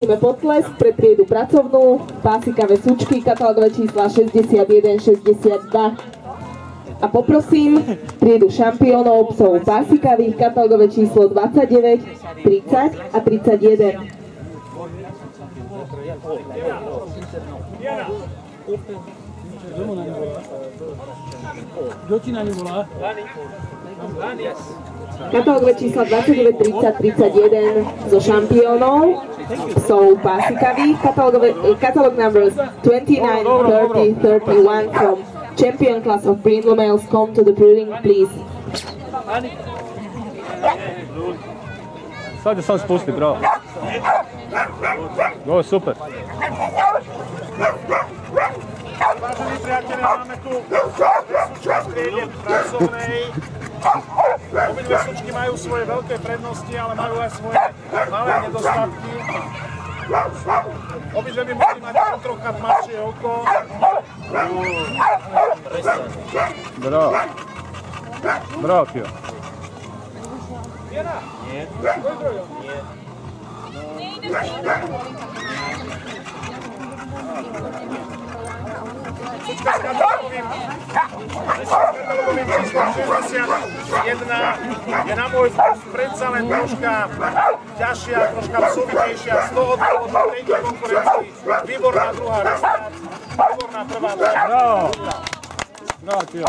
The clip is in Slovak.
Potlesk pre triedu pracovnú, pásikavé sučky, katalógové čísla 61, 62. A poprosím triedu šampiónov psov pásikavých, katalógové číslo 29, 30 a 31. Kto ti na ňu volá? Katalógové čísla 29, 30, 31 zo šampiónov psov pásikavých, katalóg numbers 29, 30, 31 from champion class of brindle males. Come to the breeding, please. Sad je sam spusti, bravo. Ovo je super. Vážení priatelia, máme tu sučky v triede pracovnej. Obidve sučky majú svoje veľké prednosti, ale majú aj svoje malé nedostatky. Obidve by mohli mať trocha tmavšie oko. Bravo. Bravo, Kio. Viera? Nie. Nie. Sučka s katalógovým číslom 61 je na môj vkus predsa len troška ťažšia, troška psovitejšia. Z toho dôvodu v tejto konkurencii výborná druhá restart, výborná prvá. Bravo. Bravo, Kio.